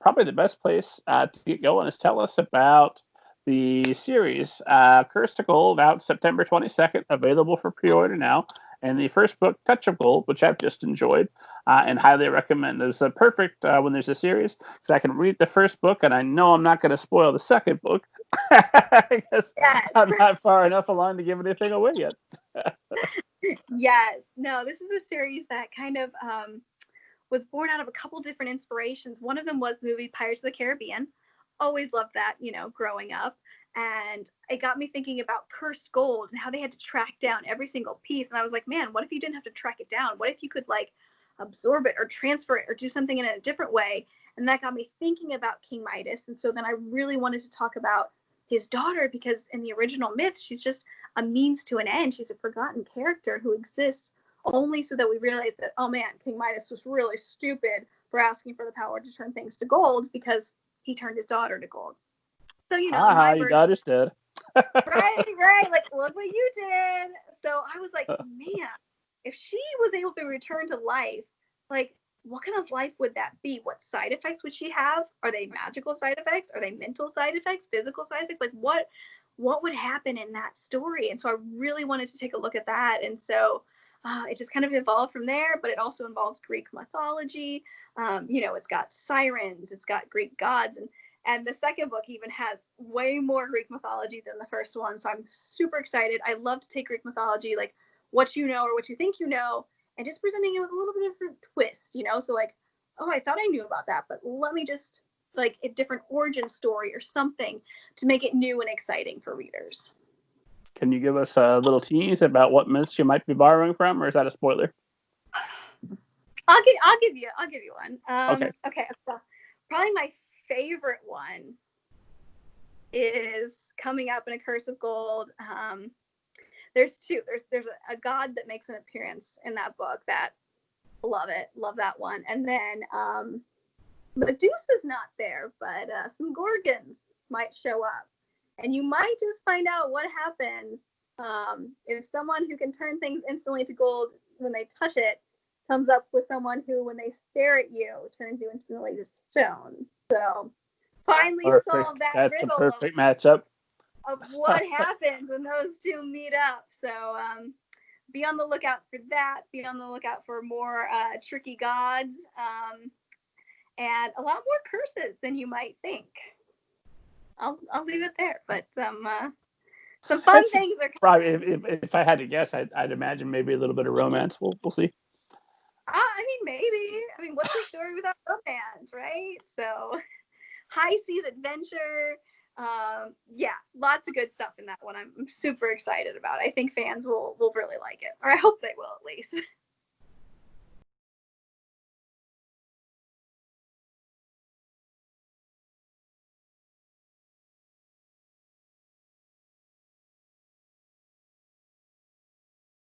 probably the best place to get going is tell us about the series Curse to Gold, out September 22nd, available for pre-order now. And the first book, Touch of Gold, which I've just enjoyed and highly recommend. It's perfect when there's a series, because I can read the first book and I know I'm not going to spoil the second book because Yes. I'm not far enough along to give anything away yet. Yes. No, this is a series that kind of was born out of a couple different inspirations. One of them was the movie Pirates of the Caribbean. Always loved that, growing up. And it got me thinking about cursed gold and how they had to track down every single piece. And I was like, man, what if you didn't have to track it down? What if you could like absorb it or transfer it or do something in a different way? And that got me thinking about King Midas. And so then I really wanted to talk about his daughter, because in the original myth, she's just a means to an end. She's a forgotten character who exists only so that we realize that, oh man, King Midas was really stupid for asking for the power to turn things to gold, because he turned his daughter to gold. So, in my Your version, daughter's dead. right, like, look what you did. So I was like, man, if she was able to return to life, like, what kind of life would that be? What side effects would she have? Are they magical side effects? Are they mental side effects? Physical side effects? Like, what would happen in that story? And so I really wanted to take a look at that. And so it just kind of evolved from there, but it also involves Greek mythology. It's got sirens, it's got Greek gods, and the second book even has way more Greek mythology than the first one. So I'm super excited. I love to take Greek mythology, like what you know or what you think you know, and just presenting it with a little bit of a different twist, So like, oh, I thought I knew about that, but let me just like a different origin story or something to make it new and exciting for readers. Can you give us a little tease about what myths you might be borrowing from, or is that a spoiler? I'll give you one. Okay. So probably my favorite one is coming up in A Curse of Gold. There's two. There's a god that makes an appearance in that book that love that one. And then Medusa's not there, but some Gorgons might show up. And you might just find out what happens if someone who can turn things instantly to gold when they touch it comes up with someone who, when they stare at you, turns you instantly to stone. So finally solved that That's riddle. The perfect matchup of what happens when those two meet up. So be on the lookout for that. Be on the lookout for more tricky gods and a lot more curses than you might think. I'll leave it there, but some fun things are probably. If I had to guess, I'd imagine maybe a little bit of romance. We'll see. Maybe. What's the story without romance, right? So, high seas adventure. Lots of good stuff in that one. I'm super excited about it. I think fans will really like it, or I hope they will at least.